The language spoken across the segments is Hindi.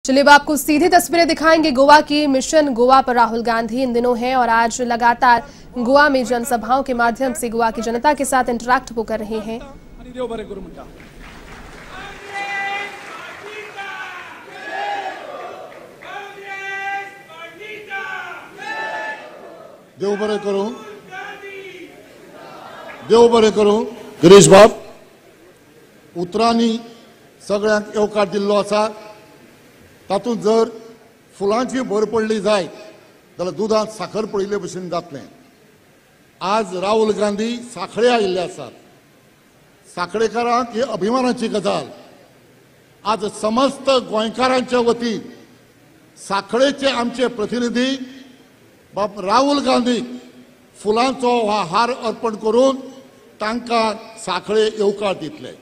चलिए अब आपको सीधी तस्वीरें दिखाएंगे गोवा की। मिशन गोवा पर राहुल गांधी इन दिनों हैं और आज लगातार गोवा में जनसभाओं के माध्यम से गोवा की जनता के साथ इंटरैक्ट वो कर रहे हैं। देव बरें करूं गिरीश बाब उतरांनी सगळ्यांक येवकार दिल्लो आसा। तातूंत जर फुलांची भर पडली जायत जाल्यार दुधांत साखर पडिल्ले भशेन जातलें। आज राहुल गांधी साखळे आयिल्ले आसात। साखळेकारांक ही अभिमानाची गजाल। आज समस्त गोंयकारांच्या वतीन साखळेचे आमचे प्रतिनिधी बाब राहुल गांधी फुलांचो हो हार अर्पण करून तांकां साखळे येवकार दितले।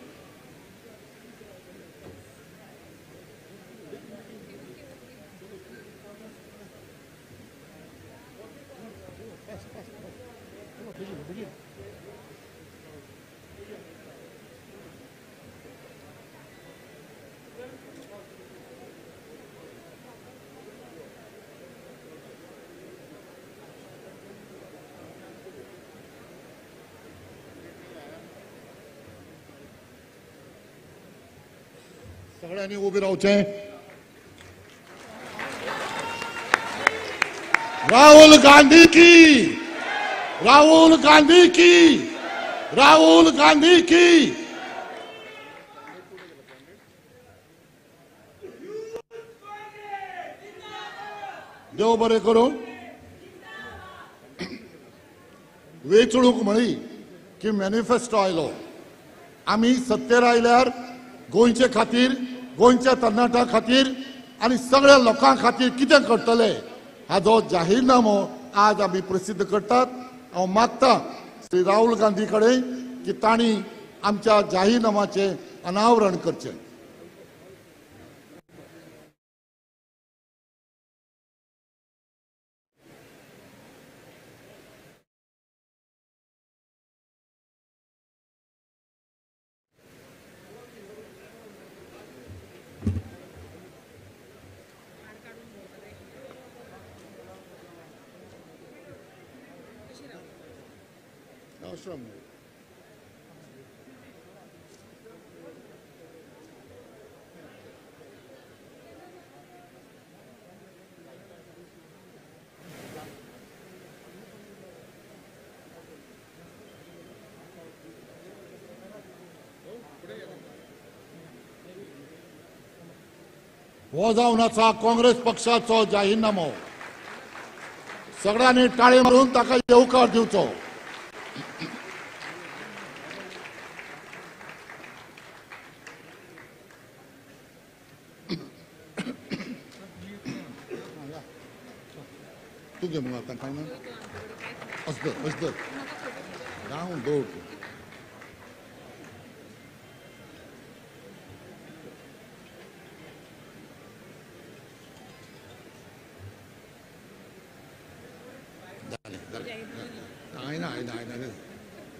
सगळ्यांनी उबे रावचें। राहुल गांधी की, राहुल गांधी की, राहुल गांधी की। देव बरें करूं। वेचणूक म्हळी की मॅनिफेस्टो आयलो। आमी सत्तेर आयल्यार गोंयचे खातीर, गोंयच्या तरणाट्यां खातीर आनी सगळ्या लोकां खातीर कितें करतले हाजो जाहीरनामो आज आमी प्रसिद्ध करतात। हांव मागतां श्री राहुल गांधी कडेन की तांणी आमच्या जाहीरनाम्याचें अनावरण करचें। हो जावन आसा काँग्रेस पक्षाचो जाहीरनामो। सगळ्यांनी टाळी मारून ताका येवकार दिवचो। तुगे मग आता काय ना असतं राहून दौड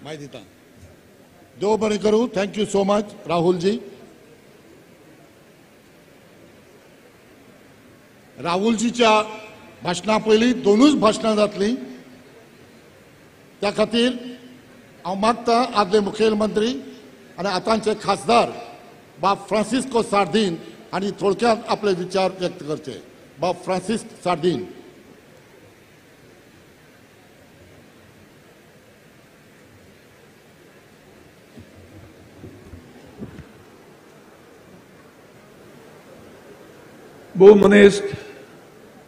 माहिती दिता। देव बरें करूं। Thank you so much Rahul ji. Rahul जीच्या भाशणा पयलीं दोनूच भाशणां जातलीं। त्या खातीर हांव मागतां आदले मुखेलमंत्री आनी आतांचे खासदार बाब फ्रांसिस्को सार्दीन हांणी थोडक्यात आपले विचार व्यक्त करचे। बाब फ्रांसिस सार्दीन। भोव मनेस्त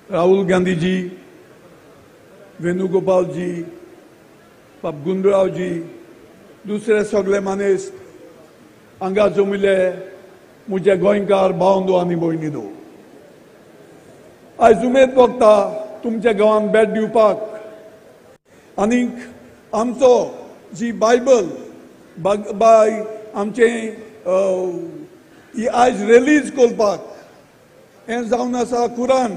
राहुल गांधी जी, वेणुगोपाल जी, बाब गुंडूराव जी, दुसरे सगळे मनेस्त हांगा जमिल्ले म्हजे गोंयकार भावंदो आनी भयणीनो, आयज उमेद भोगता तुमच्या गांवांत भेट दिवपाक आनीक आमचो जी बायबल बाय आमचे ही आयज रिलीज करपाक हें जावन आसा कुरान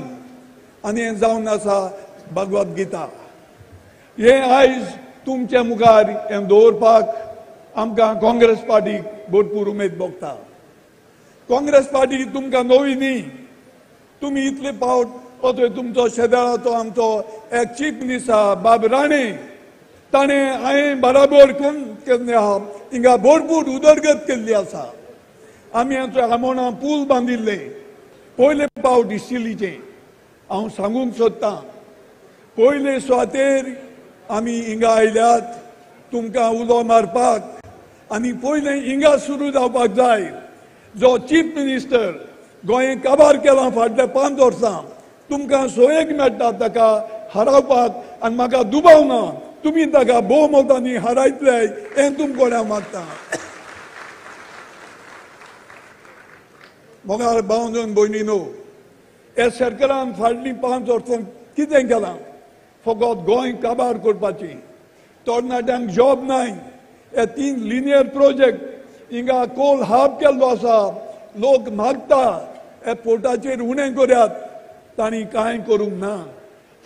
आनी हें जावन आसा भगवद गीता। हें आयज तुमच्या मुखार हें दवरपाक आमकां काँग्रेस पार्टीक भरपूर उमेद भोगता। काँग्रेस पार्टी तुमकां नवी न्ही, तुम्ही इतले पावट पळय तुमचो शेजाराचो आमचो एक चीफ मिनिस्टर बाब राणे ताणे हांवें बराबर केल्ले आहा हिंगा भरपूर उदरगत केल्ली आसा आमी आमच्या आमोणा पूल बांदिल्ले पयले पावट इस्टिलीचे हांव सांगूंक सोदतां पयले सुवातेर आमी हिंगा आयल्यात तुमकां उलो मारपाक आनी पयले हिंगा सुरू जावपाक जाय जो चीफ मिनिस्टर गोंय काबार केला फाटल्या 5 वर्सां तुमकां सोयेक मेळटा ताका हरावपाक आनी म्हाका दुबाव ना तुम्ही ताका भोवमतांनी हरायतले हें तुमकां हांव मागतां मोगाळ भावंदो भयणीनो हे सरकारान फाटलीं 5 वर्सां कितें केलां फकत गोंय काबार करपाची तरणाट्यांक जॉब नाय हे 3 लिनियर प्रोजेक्ट हिंगा कोल हाफ केल्लो आसा लोक मागता हे पोर्टाचेर उणें करात तांणी कांय करूंक ना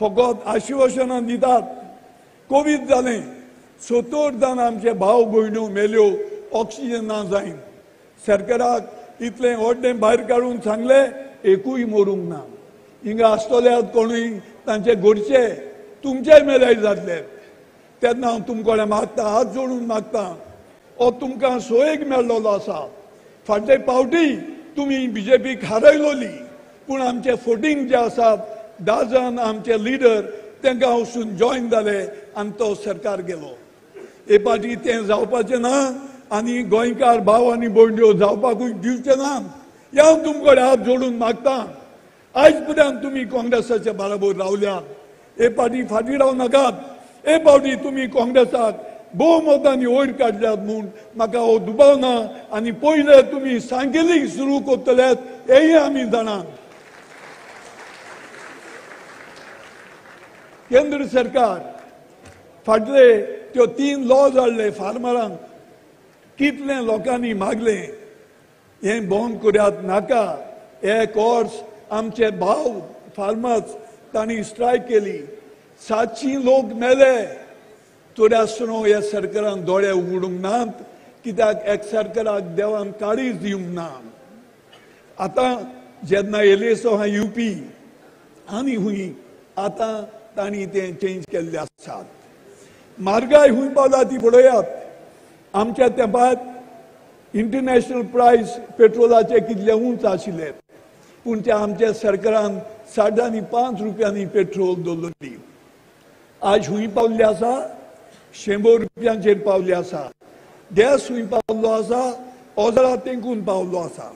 फकत आश्वासनां दितात कोविड जालें 70 जाण आमचे भाव भयण्यो मेल्यो ऑक्सिजन ना जायन सरकाराक इतलें व्हडलें भायर काडून सांगलें एकूय मरूंक ना हिंगा आसतल्यात कोणूय तांचे घरचे तुमचे मेल्याय जातले तेन्ना हांव तुमकोडे मागता हात जोडून मागता हो तुमकां सोयेक मेळ्ळलो आसा फाटले पावटी तुमी बीजेपीक हारयलोली पूण आमचे फोटींग जे आसात 10 जाण आमचे लिडर तांकां वचून जॉयन जाले आनी तो सरकार गेलो हे पाटी तें जावपाचें ना आनी गोंयकार भाव आनी भयण्यो जावपाकूय दिवचे ना हें हांव तुमकोडे हात जोडून मागता आयज पर्यंत तुमी काँग्रेसाच्या बरोबर रावल्यात हे पाटी फाटीं राव नाकात हे पावटी तुमी काँग्रेसाक भोवमतांनी वयर काडल्यात म्हूण म्हाका हो दुबाव ना आनी पयले तुमी सांगेली सुरू करतल्यात हेय आमी जाणात केंद्र सरकार फाटले त्यो 3 लॉज हाडले फार्मरांक कितले लोकांनी मागले हें बंद करात नाका हे कोर्स आमचे भाव फार्मर्स तांणी स्ट्रायक केली 700 लोक मेले तरी आसतना ह्या सरकारान दोळे उगडूंक नात कित्याक एक सरकाराक देवान काळीज दिवंक ना आतां जेन्ना येयलेसो हा UP आनी हुंय आतां तांणी तें चेंज केल्लें आसात म्हारगाय हुंय पावला ती पळयात आमच्या तेंपार इंटरनॅशनल प्रायस पेट्रोलाचे कितले उंच आशिल्ले पूण ते आमच्या सरकारान 5.5 रुपयांनी पेट्रोल दवरली आज हुंय पावल्ले आसा 100 रुपयांचेर पावले आसा गॅस हुंय पावल्लो आसा ओजरा तेंकून पावल्लो आसा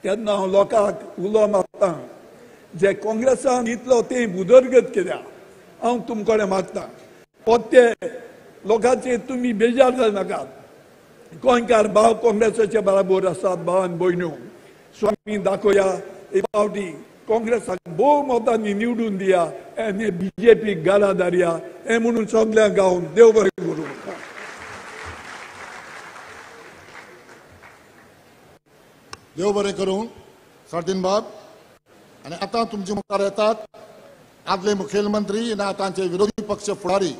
तेन्ना हांव लोकांक उलो मागतां जे काँग्रेसान इतलो तें उदरगत केल्या हांव तुमकोडे मागतां पोत्ते लोकांचेर तुमी बेजार जावनाकात गोंयकार भाव काँग्रेसाचे बरोबर आसात भाव आनी भयण्यो सो आमी दाखोवया हे फावटी काँग्रेसाक भोवमतांनी निवडून दिया आनी बीजेपीक गाला धाडया हें म्हणून सगळ्यांक गावून देव बरें करूं देव बरें करूं सार्दीन बाब आनी आतां तुमचे मुखार येतात आदले मुखेलमंत्री आनी आतांचे विरोधी पक्ष फुडारी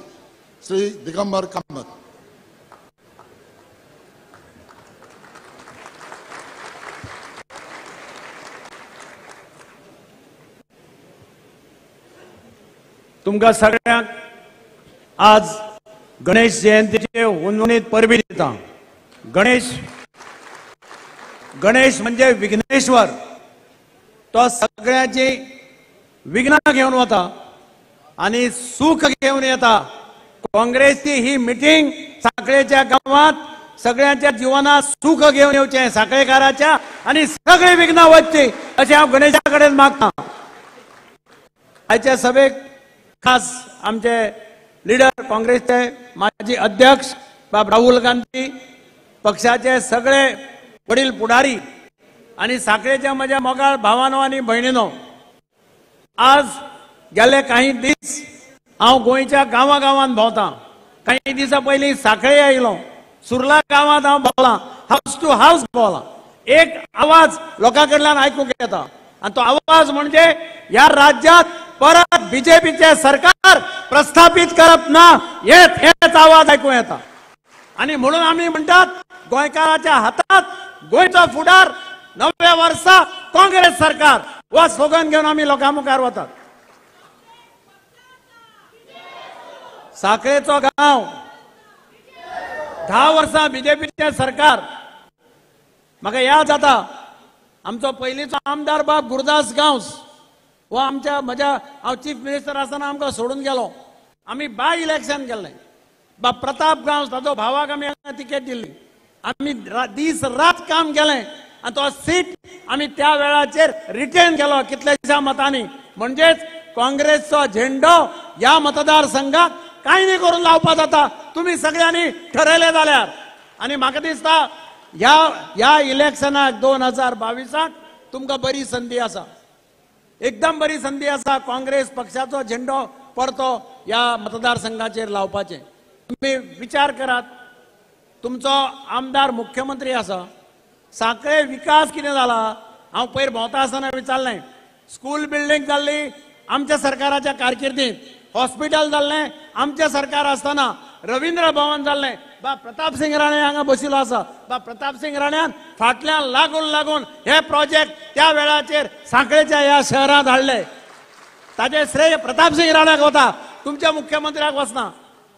श्री दिगंबर कामत तुमकां सगळ्यांक आज गणेश जयंतीचे उन्ननीत परबी दिता गणेश म्हणजे विघ्नेश्वर तो सगळ्यांची विघ्नां घेवन वता आणि सुख घेवन येता काँग्रेसची ही मिटिंग साखळेच्या गावात सगळ्यांच्या जीवनात सुख घेऊन येवचे साखळेकाराच्या आणि सगळे विघ्न वचचे असे हांव गणेशा कडेन मागता आजच्या सभेक खास आमचे लीडर काँग्रेसचे माजी अध्यक्ष बाब राहुल गांधी पक्षाचे सगळे वडील पुढारी आणि साखळेच्या माझ्या मोगाळ भावानो आणि भयणीनो आज गेले काही दीस हांव गोंयच्या गांवागांवांत भोंवता काही दिसा पयलीं साखळे आयलो सुर्ला गांवांत हांव भोंवला हाऊस टू हाऊस भोंवला एक आवाज लोकां कडल्यान आयकूंक येता आणि तो आवाज म्हणजे ह्या राज्यात परत बीजेपीचे सरकार प्रस्थापित करप ना हेच आवाज ऐकूं येता आणि म्हणून आम्ही म्हणतात गोंयकाराच्या हातात गोंयचो फुडार 9व्या वर्सा काँग्रेस सरकार व स्लोगन घेऊन आम्ही लोकांमुखार वतात. साखळेचो गांव 10 वर्सां बीजेपीचे सरकार म्हाका याद जाता. आमचो पयलींचो आमदार बाब गुरदास गांवस हो हांव चीफ मिनिस्टर आसतना आमकां सोडून गेलो. आमी बाय इलेक्शन केल्लें. बाब प्रताप गांवस ताचो भावाक आमी तिकेट दिल्ली. आमी दीस रात काम केलें आनी तो सीट आमी त्या वेळाचेर रिटेन केलो कितल्याशा मतांनी. म्हणजेच काँग्रेसचो झेंडो ह्या मतदारसंघात कांय न्ही करून लावपा जाता तुमी सगळ्यांनी ठरयलें जाल्यार. आनी म्हाका दिसता ह्या इलेक्शनाक 2022 तुमकां बरी संदी आसा. एकदम बरी संदी आसा काँग्रेस पक्षाचो झेंडो परतो ह्या मतदारसंघाचेर लावपाचें. तुम्ही विचार करात. तुमचो आमदार मुख्यमंत्री आसा. साखळे विकास कितें जाला हांव पयर भोंवता आसतना विचारलें. स्कूल बिल्डींग जाल्ली आमच्या सरकाराच्या कारकिर्दींत. हॉस्पिटल जाल्लें आमचें सरकार आसतना. रवींद्र भवन जाल्लें बा प्रताप सिंग राणे हांगा बशिल्लो आसा. बा प्रताप सिंग राण्यान फाटल्यान लागून हे प्रोजेक्ट त्या वेळाचेर सांखळेच्या ह्या शहरांत हाडले. ताचे श्रेय प्रताप सिंग राण्याक वता, तुमच्या मुख्यमंत्र्याक वचना.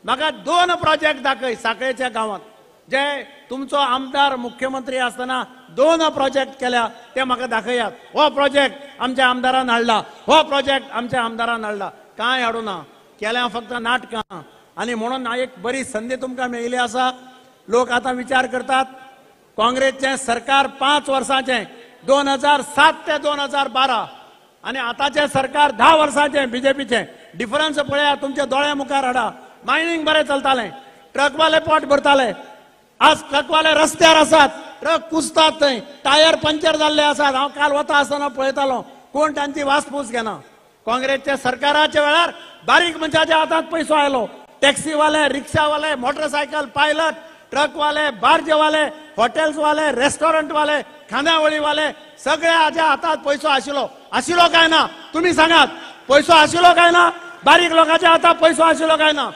म्हाका 2 प्रोजेक्ट दाखय सांखळेच्या गांवांत जे तुमचो आमदार मुख्यमंत्री आसतना 2 प्रोजेक्ट केल्या ते म्हाका दाखयात. हो प्रोजेक्ट आमच्या आमदारान हाडला, हो प्रोजेक्ट आमच्या आमदारान हाडला. कांय हाडूं ना, केल्या फक्त नाटकां. आणि म्हणून एक बरी संधी तुमकां मेळिल्ली आसा. लोक आतां विचार करतात काँग्रेसचें सरकार 5 वर्सांचें 2007 ते 2012 आणि आतांचें सरकार 10 वर्सांचें बीजेपीचें. डिफरन्स पळयात, तुमच्या दोळ्या मुखार हाडा. मायनिंग बरें चलतालें, ट्रकवाले पोट भरताले. आज ट्रकवाले रस्त्यार आसात, ट्रक कुसतात थंय, टायर पंक्चर जाल्ले आसात. हांव काल वता आसतना पळयतालो कोण तांची वासपूस घेना. काँग्रेसच्या सरकाराच्या वेळार बारीक मनशाच्या हातांत पयसो आयलो. टॅक्सीवाले, रिक्षावाले, मोटरसायकल पायलट, ट्रकवाले, बार्जेवाले, हॉटेल्सवाले, रेस्टॉरंटवाले, खानावळीवाले सगळ्याच्या हातात पयसो आशिल्लो काय ना? तुम्ही सांगात. पयसो आशिल्लो काय ना? बारीक लोकांच्या हातात पयसो आशिल्लो काय ना?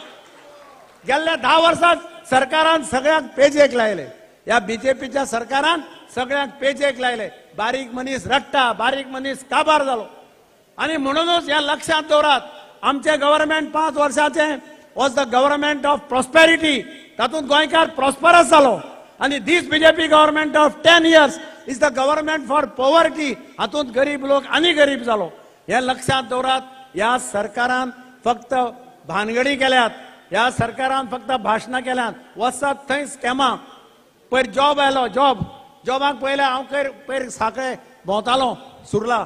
गेल्ल्या 10 वर्सांत सरकारान सगळ्यांक पेजेक लायले. ह्या बीजेपीच्या सरकारान सगळ्यांक पेजेक लायले. बारीक मनीस रडटा, बारीक मनीस काबार जालो. आणि म्हणूनच हे लक्षात दवरात, आमचे गव्हर्नमेंट 5 वर्सांचे was the government of prosperity. तातूंत गोंयकार प्रॉस्परस जालो. आणि this BJP government of 10 years is the government for poverty. हातूंत गरीब लोक आनी गरीब जालो. हे लक्षात दवरात. ह्या सरकारान फक्त भानगडी केल्यात. ह्या सरकारान फक्त भाशणां केल्यात. वचत थंय स्कॅमां. पयर जॉब आयलो, जॉबाक पयलें हांव पयर साखळे भोंवतालो सुर्ला.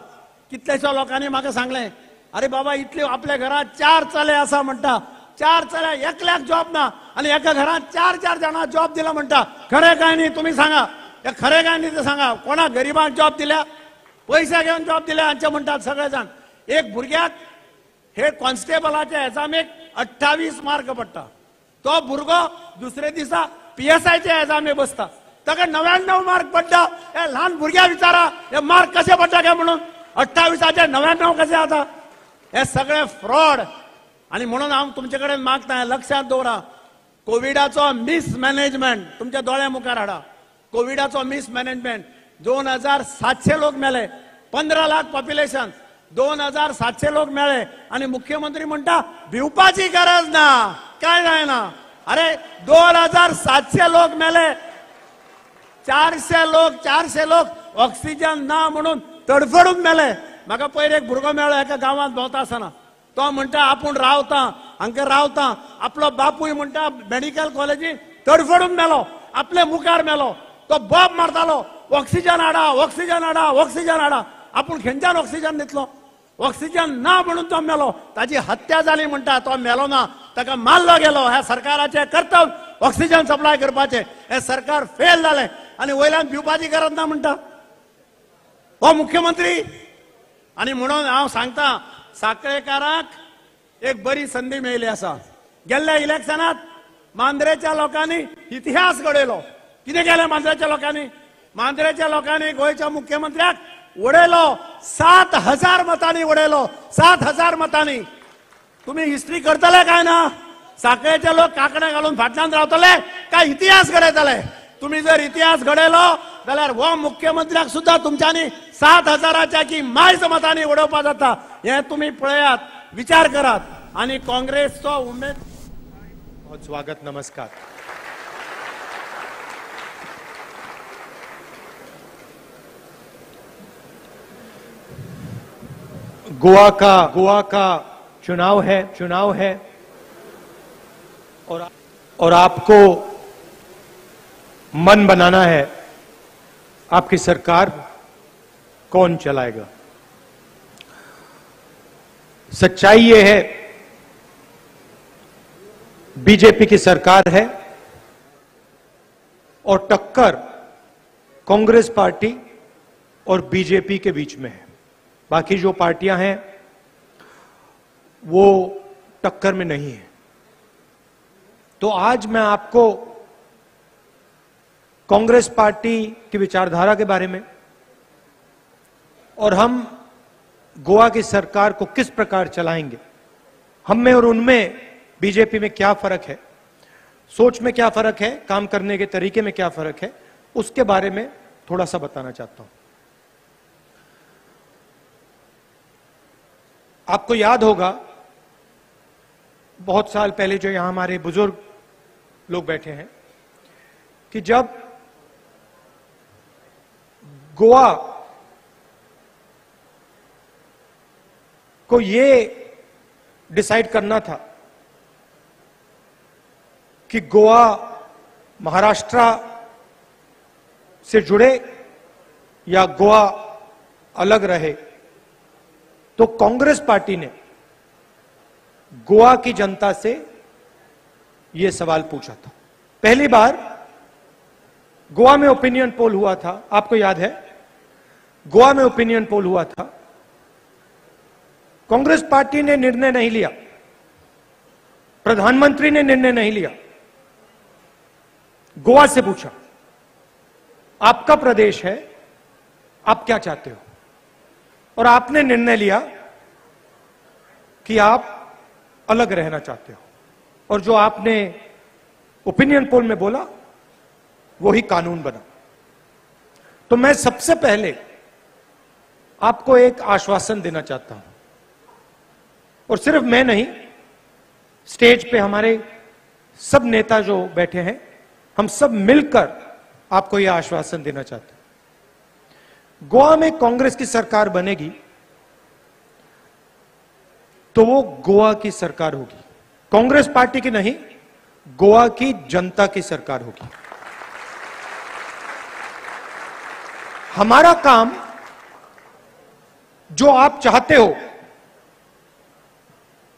कितलेशा लोकांनी म्हाका सांगलें, अरे बाबा इतले आपल्या घरात 4 चले आसा म्हणटा. 4 चले, एकल्याक जॉब ना आणि एका घरात 4 जाणां जॉब दिला म्हणटा. खरें काय न्ही? तुम्ही सांगा. हे खरें काय न्ही ते सांगा. कोणा गरीबांक जॉब दिल्या? पैसे घेवन जॉब दिल्या हांचे म्हणटात सगळे जाण. एक भुरग्याक हे कॉन्स्टेबलाच्या एग्जामेक 28 मार्क पडटा. तो भुरगो दुसरे दिसा PSIच्या एग्जामेक बसता, ताका 99 मार्क पडटा. हे ल्हान भुरग्या विचारा हे मार्क कशे पडटा काय म्हणून. 28चे 99 कशे जाता? हे सगळे फ्रॉड. आणि म्हणून हांव तुमचे कडेन मागता, लक्षात दवरा. कोविडाचो मिसमॅनेजमेंट तुमच्या दोळ्या मुखार हाडा. कोविडाचो मिसमॅनेजमेंट 2700 लोक मेले. 15 लाख पॉप्युलेशन, 2700 लोक मेळे. आणि मुख्यमंत्री म्हणटा भिवपाची गरज ना, काय जायना. अरे 2700 लोक मेले. 400 लोक ऑक्सिजन ना म्हणून तडफडून मेले. म्हाका पयर एक भुरगो मेळ्ळो एका गांवांत भोंवता आसतना. तो म्हणटा आपूण रावता हांगा रावता. आपलो बापूय म्हणटा मेडिकल कॉलेजीत तडफडून मेलो, आपले मुखार मेलो. तो बॉब मारतालो, ऑक्सिजन हाडा, ऑक्सिजन हाडा, ऑक्सिजन हाडा. आपूण खंयच्यान ऑक्सिजन दितलो? ऑक्सिजन ना म्हणून तो मेलो. ताची हत्या जाली म्हणटा. तो मेलो ना, ताका मारलो गेलो. ह्या सरकाराचे कर्तव्य ऑक्सिजन सप्लाय करपाचे. हे सरकार फेल जालें आणि वयल्यान भिवपाची गरज ना म्हणटा हो मुख्यमंत्री. आणि म्हणून हांव सांगता साखळेकारांक एक बरी संधी मेळिल्ली आसा. गेल्ल्या इलेक्शनात मांद्रेच्या लोकांनी इतिहास घडयलो. कितें केलें मांद्रेच्या लोकांनी? मांद्रेच्या लोकांनी गोंयच्या मुख्यमंत्र्याक उडयलो. 7000 मतांनी उडयलो. 7000 मतांनी. तुम्ही हिस्ट्री करतले काय ना? साखळेचे लोक कांकडे घालून फाटल्यान रावतले काय इतिहास घडयतले? तुम्ही जर इतिहास घडयलो जाल्यार हो मुख्यमंत्र्याक सुद्धा तुमच्यांनी 7,000च्या की मायच मतांनी उडोवपा जाता हे तुम्ही पळयात, विचार करात. आणि काँग्रेसचो उमेद. बहुत स्वागत, नमस्कार. गोवा का चुनाव है और आपको मन बनाना है आपकी सरकार कौन चलाएगा. सच्चाई ये है, बीजेपी की सरकार है और टक्कर कांग्रेस पार्टी और बीजेपी के बीच में है. बाकी जो पार्टियां हैं वो टक्कर में नहीं है. तो आज मैं आपको कांग्रेस पार्टी की विचारधारा के बारे में और हम गोवा की सरकार को किस प्रकार चलाएंगे, हम में और उनमें बीजेपी में क्या फर्क है, सोच में क्या फर्क है, काम करने के तरीके में क्या फर्क है, उसके बारे में थोड़ा सा बताना चाहता हूं. आपको याद होगा बहुत साल पहले जो यहां हमारे बुजुर्ग लोग बैठे हैं कि जब गोवा को ये डिसाइड करना था कि गोवा महाराष्ट्र से जुड़े या गोवा अलग रहे, तो कांग्रेस पार्टी ने गोवा की जनता से यह सवाल पूछा था. पहली बार गोवा में ओपिनियन पोल हुआ था, आपको याद है, गोवा में ओपिनियन पोल हुआ था. कांग्रेस पार्टी ने निर्णय नहीं लिया, प्रधानमंत्री ने निर्णय नहीं लिया, गोवा से पूछा आपका प्रदेश है, आप क्या चाहते हो, और आपने निर्णय लिया कि आप अलग रहना चाहते हो. और जो आपने ओपिनियन पोल में बोला वही कानून बना. तो मैं सबसे पहले आपको एक आश्वासन देना चाहता हूं, और सिर्फ मैं नहीं, स्टेज पे हमारे सब नेता जो बैठे हैं, हम सब मिलकर आपको यह आश्वासन देना चाहते हैं. गोवा में कांग्रेस की सरकार बनेगी तो वो गोवा की सरकार होगी, कांग्रेस पार्टी की नहीं, गोवा की जनता की सरकार होगी. हमारा काम जो आप चाहते हो,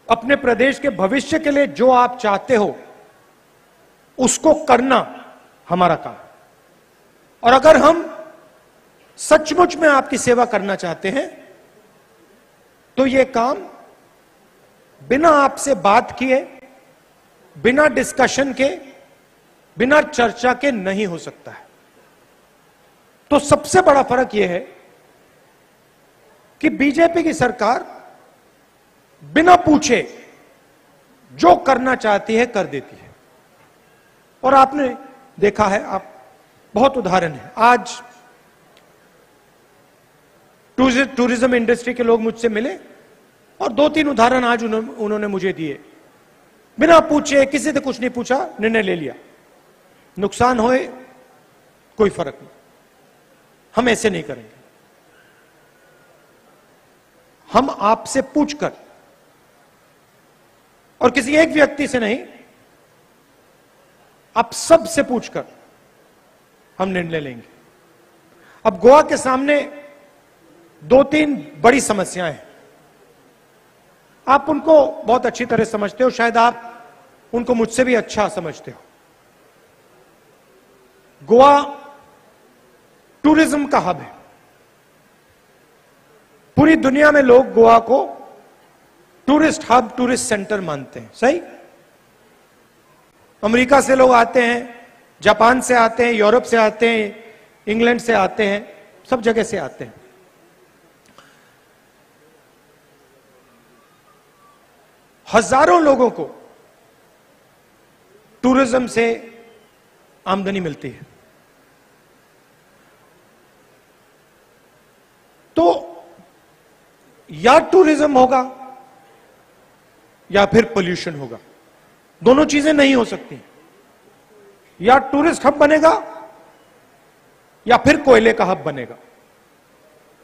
अपने प्रदेश के भविष्य के लिए जो आप चाहते हो, उसको करना हमारा काम. और अगर हम सचमुच में आपकी सेवा करना चाहते हैं तो यह काम बिना आपसे बात किए, बिना डिस्कशन के, बिना चर्चा के नहीं हो सकता है. तो सबसे बड़ा फर्क यह है कि बीजेपी की सरकार बिना पूछे जो करना चाहती है कर देती है. और आपने देखा है, आप बहुत उदाहरण है. आज टूरिज्म इंडस्ट्री के लोग मुझसे मिले और 2-3 उदाहरण आज उन्होंने मुझे दिए. बिना पूछे, किसी से कुछ नहीं पूछा, निर्णय ले लिया. नुकसान होए कोई फर्क नहीं, हम ऐसे नहीं करेंगे. हम आपसे पूछकर, और किसी एक व्यक्ति से नहीं, आप सब से पूछकर हम निर्णय लेंगे. अब गोवा के सामने 2-3 बड़ी समस्याएं हैं. आप उनको बहुत अच्छी तरह समझते हो, शायद आप उनको मुझसे भी अच्छा समझते हो. गोवा टूरिज्म का हब है. पूरी दुनिया में लोग गोवा को टूरिस्ट हब, टूरिस्ट सेंटर मानते हैं. सही? अमेरिका से लोग आते हैं, जापान से आते हैं, यूरोप से आते हैं, इंग्लैंड से आते हैं, सब जगह से आते हैं. हजारों लोगों को टूरिज्म से आमदनी मिलती है. या टूरिज्म होगा या फिर पोल्यूशन होगा। दोनों चीजें नहीं हो सकती। या टूरिस्ट हब बनेगा या फिर कोयले का हब बनेगा।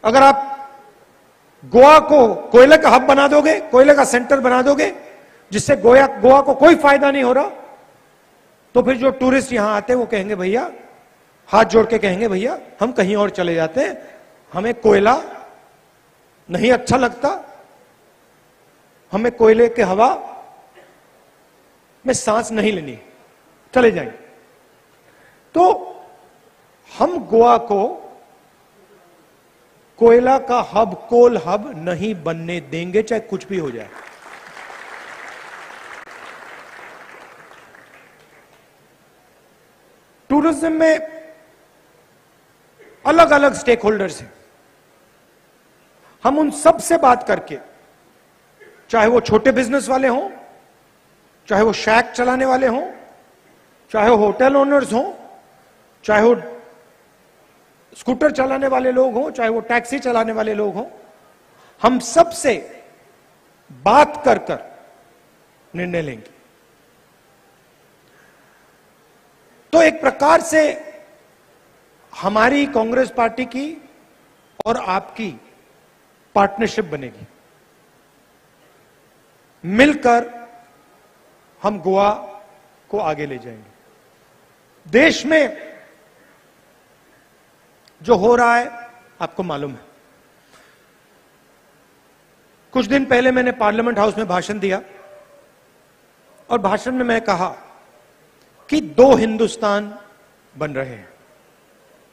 अगर आप गोवा को कोयले का हब बना दोगे, कोयले का सेंटर बना दोगे, जिससे गोवा को कोई फायदा नहीं हो रहा, तो फिर जो टूरिस्ट यहां आते हैं वो कहेंगे भैया, हाथ जोड़ के कहेंगे भैया हम कहीं और चले जाते हैं, हमें कोयला नहीं अच्छा लगता, हमें कोयले के हवा में सांस नहीं लेनी, चले जाएंगे। तो हम गोवा को कोयला का हब, कोल हब नहीं बनने देंगे, चाहे कुछ भी हो जाए। टूरिज्म में अलग अलग स्टेक होल्डर्स हैं। हम उन सब से बात करके, चाहे वो छोटे बिजनेस वाले हों, चाहे वो शैक चलाने वाले हों, चाहे वो होटल ओनर्स हों, चाहे वो स्कूटर चलाने वाले लोग हों, चाहे वो टैक्सी चलाने वाले लोग हों, हम सब से बात कर कर निर्णय लेंगे। तो एक प्रकार से हमारी कांग्रेस पार्टी की और आपकी पार्टनरशिप बनेगी। मिलकर हम गोवा को आगे ले जाएंगे। देश में जो हो रहा है आपको मालूम है। कुछ दिन पहले मैंने पार्लियामेंट हाउस में भाषण दिया और भाषण में मैं कहा कि दो हिंदुस्तान बन रहे हैं।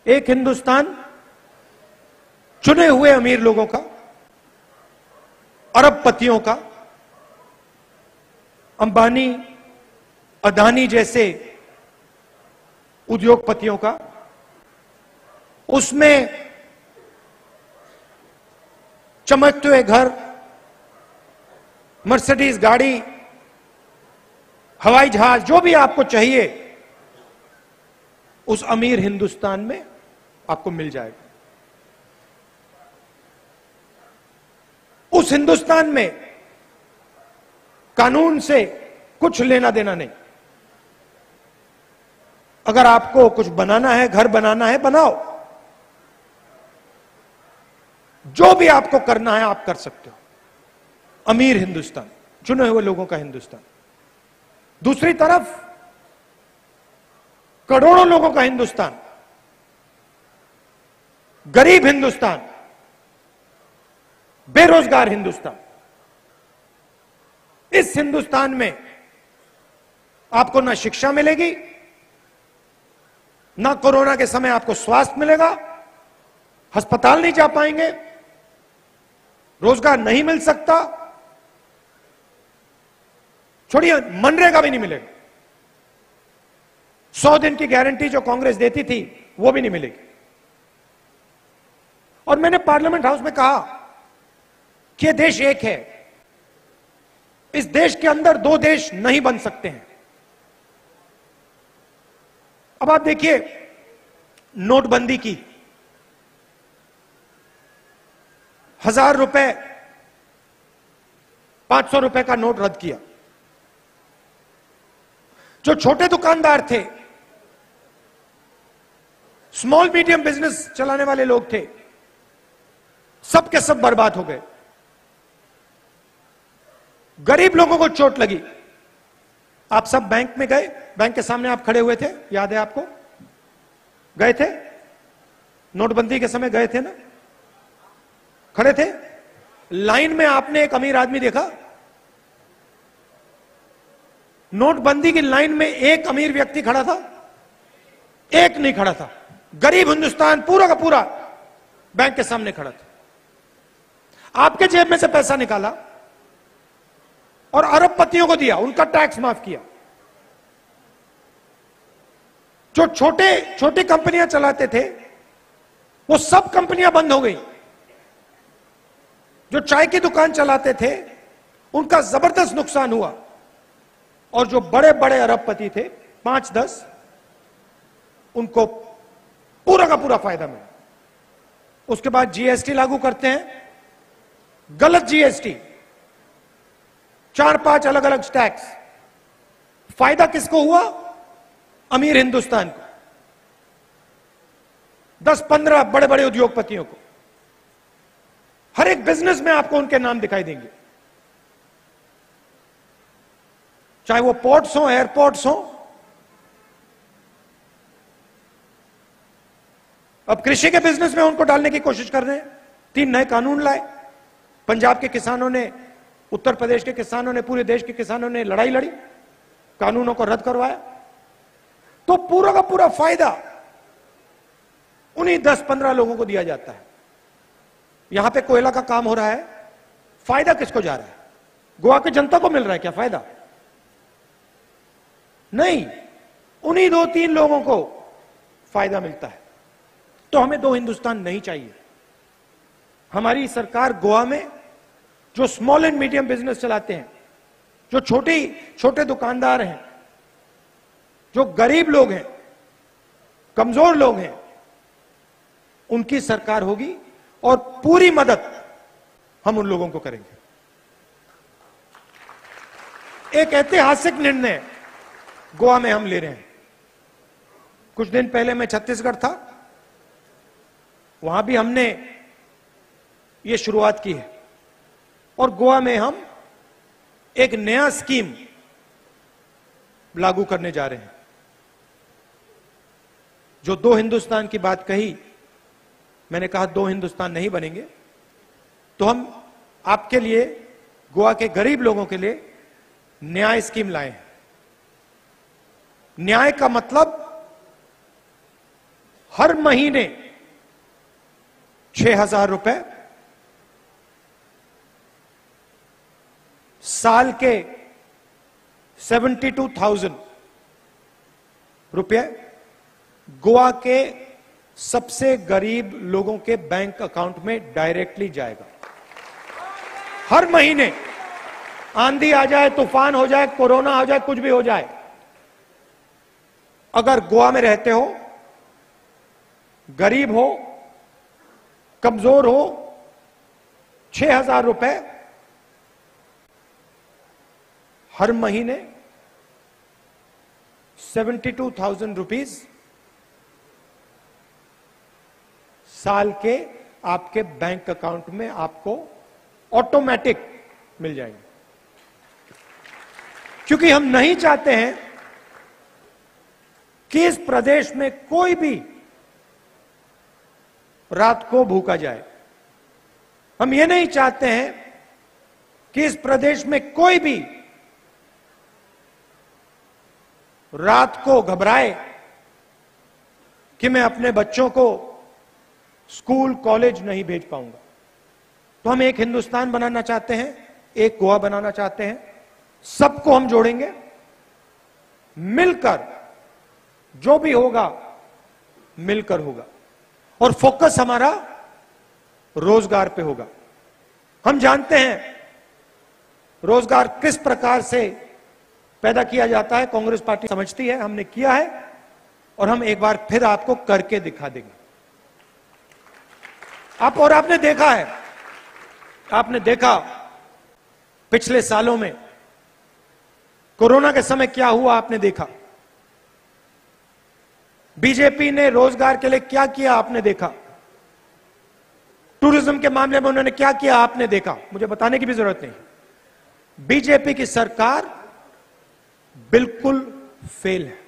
एक हिंदुस्तान चुने हुए अमीर लोगों का, अरबपतियों का, अंबानी, अदानी जैसे उद्योगपतियों का, उसमें चमकते हुए घर, मर्सिडीज गाड़ी, हवाई जहाज, जो भी आपको चाहिए उस अमीर हिंदुस्तान में आपको मिल जाएगा। उस हिंदुस्तान में कानून से कुछ लेना देना नहीं। अगर आपको कुछ बनाना है, घर बनाना है, बनाओ। जो भी आपको करना है आप कर सकते हो। अमीर हिंदुस्तान, चुने हुए लोगों का हिंदुस्तान। दूसरी तरफ करोड़ों लोगों का हिंदुस्तान, गरीब हिंदुस्तान, बेरोजगार हिंदुस्तान। इस हिंदुस्तान में आपको ना शिक्षा मिलेगी, ना कोरोना के समय आपको स्वास्थ्य मिलेगा, अस्पताल नहीं जा पाएंगे, रोजगार नहीं मिल सकता, छोड़िए मनरेगा भी नहीं मिलेगा। 100 दिन की गारंटी जो कांग्रेस देती थी वो भी नहीं मिलेगी। और मैंने पार्लियामेंट हाउस में कहा कि यह देश एक है, इस देश के अंदर दो देश नहीं बन सकते हैं। अब आप देखिए नोटबंदी की, 1000 रुपए 500 रुपए का नोट रद्द किया। जो छोटे दुकानदार थे, स्मॉल मीडियम बिजनेस चलाने वाले लोग थे, सब के सब बर्बाद हो गए। गरीब लोगों को चोट लगी। आप सब बैंक में गए, बैंक के सामने आप खड़े हुए थे, याद है आपको? गए थे नोटबंदी के समय, गए थे ना, खड़े थे लाइन में। आपने एक अमीर आदमी देखा? नोटबंदी की लाइन में एक अमीर व्यक्ति खड़ा था? एक नहीं खड़ा था। गरीब हिंदुस्तान पूरा का पूरा बैंक के सामने खड़ा था। आपके जेब में से पैसा निकाला और अरबपतियों को दिया, उनका टैक्स माफ किया। जो छोटी कंपनियां चलाते थे वो सब कंपनियां बंद हो गई। जो चाय की दुकान चलाते थे उनका जबरदस्त नुकसान हुआ। और जो बड़े बड़े अरबपति थे 5-10, उनको पूरा का पूरा फायदा मिला। उसके बाद जीएसटी लागू करते हैं, गलत जीएसटी, 4-5 अलग अलग टैक्स। फायदा किसको हुआ? अमीर हिंदुस्तान को, 10-15 बड़े बड़े उद्योगपतियों को। हर एक बिजनेस में आपको उनके नाम दिखाई देंगे, चाहे वो पोर्ट्स हो, एयरपोर्ट्स हो। अब कृषि के बिजनेस में उनको डालने की कोशिश कर रहे हैं। 3 नए कानून लाए। पंजाब के किसानों ने, उत्तर प्रदेश के किसानों ने, पूरे देश के किसानों ने लड़ाई लड़ी, कानूनों को रद्द करवाया। तो पूरा का पूरा फायदा उन्हीं 10-15 लोगों को दिया जाता है। यहां पे कोयला का काम हो रहा है, फायदा किसको जा रहा है? गोवा की जनता को मिल रहा है क्या फायदा? नहीं, उन्हीं 2-3 लोगों को फायदा मिलता है। तो हमें 2 हिंदुस्तान नहीं चाहिए। हमारी सरकार गोवा में जो स्मॉल एंड मीडियम बिजनेस चलाते हैं, जो छोटे दुकानदार हैं, जो गरीब लोग हैं, कमजोर लोग हैं, उनकी सरकार होगी और पूरी मदद हम उन लोगों को करेंगे। एक ऐतिहासिक निर्णय गोवा में हम ले रहे हैं। कुछ दिन पहले मैं छत्तीसगढ़ था, वहां भी हमने ये शुरुआत की है और गोवा में हम एक नया स्कीम लागू करने जा रहे हैं। जो 2 हिंदुस्तान की बात कही, मैंने कहा 2 हिंदुस्तान नहीं बनेंगे, तो हम आपके लिए, गोवा के गरीब लोगों के लिए न्याय स्कीम लाए हैं। न्याय का मतलब हर महीने 6,000 रुपए, साल के 72,000 रुपए गोवा के सबसे गरीब लोगों के बैंक अकाउंट में डायरेक्टली जाएगा। हर महीने, आंधी आ जाए, तूफान हो जाए, कोरोना हो जाए, कुछ भी हो जाए, अगर गोवा में रहते हो, गरीब हो, कमजोर हो, 6,000 रुपए हर महीने, 72,000 रुपीज साल के आपके बैंक अकाउंट में आपको ऑटोमेटिक मिल जाएंगे। क्योंकि हम नहीं चाहते हैं कि इस प्रदेश में कोई भी रात को भूखा जाए। हम ये नहीं चाहते हैं कि इस प्रदेश में कोई भी रात को घबराए कि मैं अपने बच्चों को स्कूल कॉलेज नहीं भेज पाऊंगा। तो हम एक हिंदुस्तान बनाना चाहते हैं, एक गोवा बनाना चाहते हैं। सबको हम जोड़ेंगे, मिलकर जो भी होगा मिलकर होगा, और फोकस हमारा रोजगार पे होगा। हम जानते हैं रोजगार किस प्रकार से पैदा किया जाता है, कांग्रेस पार्टी समझती है, हमने किया है और हम एक बार फिर आपको करके दिखा देंगे। आपने देखा है, आपने देखा पिछले सालों में कोरोना के समय क्या हुआ, आपने देखा। बीजेपी ने रोजगार के लिए क्या किया, आपने देखा। टूरिज्म के मामले में उन्होंने क्या किया, आपने देखा। मुझे बताने की भी जरूरत नहीं। बीजेपी की सरकार बिल्कुल फेल है।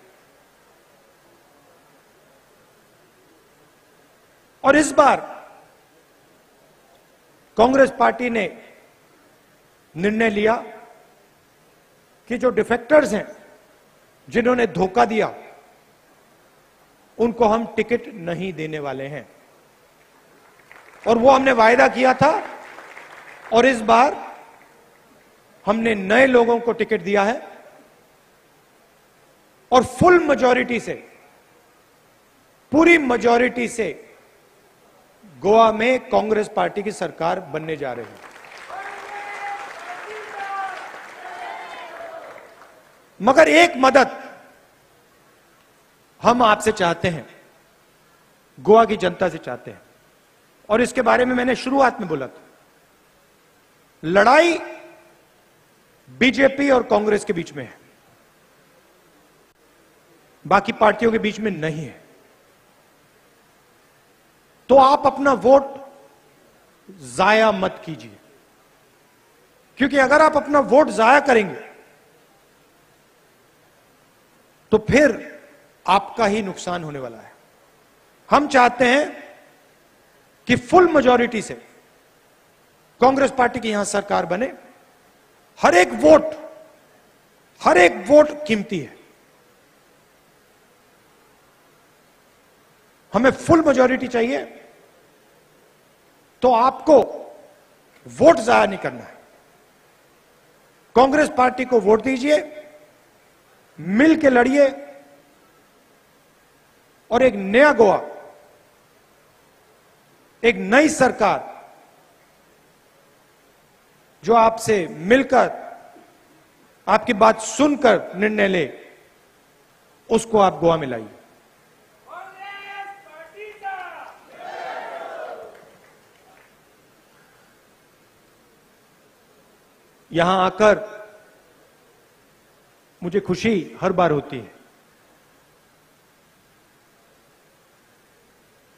और इस बार कांग्रेस पार्टी ने निर्णय लिया कि जो डिफेक्टर्स हैं, जिन्होंने धोखा दिया, उनको हम टिकट नहीं देने वाले हैं। और वो हमने वायदा किया था और इस बार हमने नए लोगों को टिकट दिया है और फुल मेजॉरिटी से, पूरी मेजॉरिटी से गोवा में कांग्रेस पार्टी की सरकार बनने जा रही है। मगर एक मदद हम आपसे चाहते हैं, गोवा की जनता से चाहते हैं, और इसके बारे में मैंने शुरुआत में बोला था। लड़ाई बीजेपी और कांग्रेस के बीच में है, बाकी पार्टियों के बीच में नहीं है। तो आप अपना वोट जाया मत कीजिए, क्योंकि अगर आप अपना वोट जाया करेंगे तो फिर आपका ही नुकसान होने वाला है। हम चाहते हैं कि फुल मेजॉरिटी से कांग्रेस पार्टी की यहां सरकार बने। हर एक वोट कीमती है। हमें फुल मेजॉरिटी चाहिए, तो आपको वोट जाया नहीं करना है। कांग्रेस पार्टी को वोट दीजिए, मिल के लड़िए और एक नया गोवा, एक नई सरकार जो आपसे मिलकर, आपकी बात सुनकर निर्णय ले, उसको आप गोवा में लाइए। यहां आकर मुझे खुशी हर बार होती है।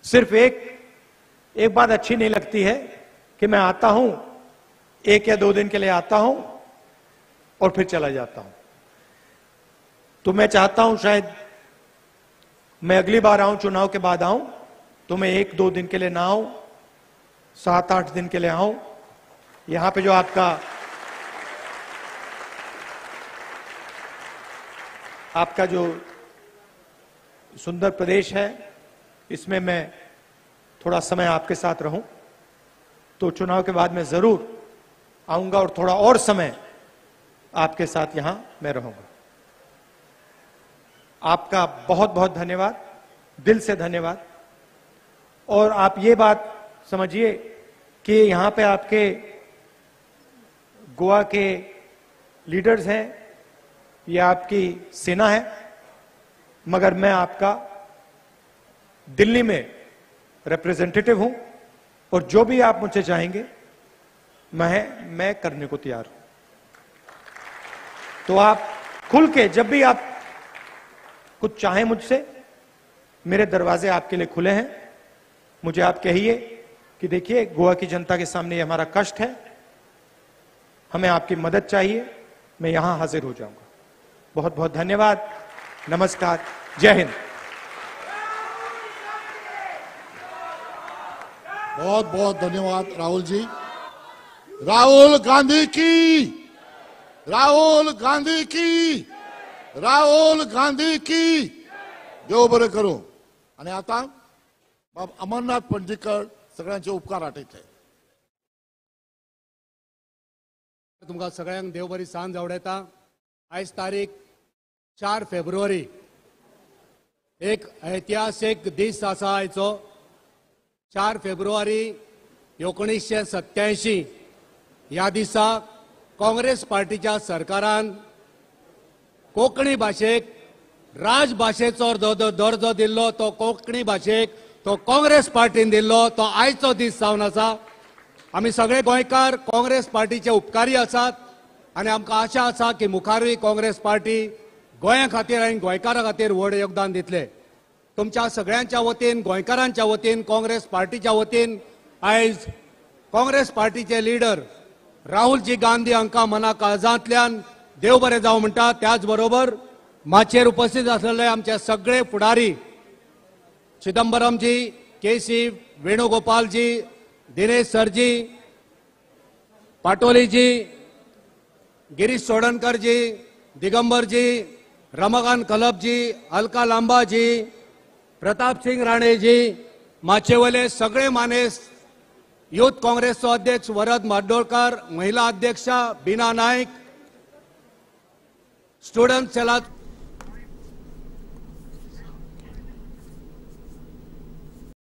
सिर्फ एक बात अच्छी नहीं लगती है कि मैं आता हूं, 1 या 2 दिन के लिए आता हूं और फिर चला जाता हूं। तो मैं चाहता हूं शायद मैं अगली बार आऊं, चुनाव के बाद आऊं, तो मैं 1-2 दिन के लिए ना आऊं, 7-8 दिन के लिए आऊं। यहां पे जो आपका जो सुंदर प्रदेश है, इसमें मैं थोड़ा समय आपके साथ रहूं, तो चुनाव के बाद मैं जरूर आऊंगा और थोड़ा और समय आपके साथ यहां मैं रहूंगा। आपका बहुत बहुत धन्यवाद, दिल से धन्यवाद। और आप ये बात समझिए कि यहां पे आपके गोवा के लीडर्स हैं, ये आपकी सेना है, मगर मैं आपका दिल्ली में रिप्रेजेंटेटिव हूं और जो भी आप मुझसे चाहेंगे मैं करने को तैयार हूं। तो आप खुल के जब भी आप कुछ चाहें मुझसे, मेरे दरवाजे आपके लिए खुले हैं। मुझे आप कहिए कि देखिए, गोवा की जनता के सामने ये हमारा कष्ट है, हमें आपकी मदद चाहिए, मैं यहां हाजिर हो जाऊंगा। बहुत बहुत धन्यवाद, नमस्कार, जय हिंद। बहुत बहुत धन्यवाद राहुल जी। राहुल गांधी की, राहुल गांधी की, राहुल गांधी की। देव बरें करूं। आणि आता बाब अमरनाथ पणजीकर सगळ्यांचे उपकार आठयते। तुमकां सगळ्यांक देव बरी सांज आवडेता। आयज तारीख 4 फेब्रुवारी, एक ऐतिहासीक दीस आसा आयचो। 4 फेब्रुवारी 1987 ह्या दिसा काँग्रेस पार्टीच्या सरकारान कोंकणी भाशेक राजभाशेचो दर्जो दिल्लो। तो कोंकणी भाशेक तो काँग्रेस पार्टीन दिल्लो। तो आयचो दीस जावन आसा। आमी सगळे गोंयकार काँग्रेस पार्टीचे उपकारी आसात आनी आमकां आशा आसा की मुखारूय काँग्रेस पार्टी गोंया खातीर आनी गोंयकारां खातीर व्हड योगदान दितले। तुमच्या सगळ्यांच्या वतीन, गोंयकारांच्या वतीन, काँग्रेस पार्टीच्या वतीन आयज काँग्रेस पार्टीचे लीडर राहुलजी गांधी हांकां मना काळजांतल्यान देव बरें जावं म्हणटा। त्याच बरोबर माचेर उपस्थित आसलेले आमचे सगळे फुडारी, चिदंबरमजी, केसी वेणुगोपालजी, दिनेश सरजी, पाटोलीजी, गिरीश चोडणकरजी, दिगंबरजी, रमाकांत कलबजी, अलका लांबाजी, प्रताप सिंग राणेजी, माचेवले सगळे मानेस, यूथ काँग्रेसचो अध्यक्ष वरद माडोळकर, महिला अध्यक्षा बीना नायक, स्टुडंट सेला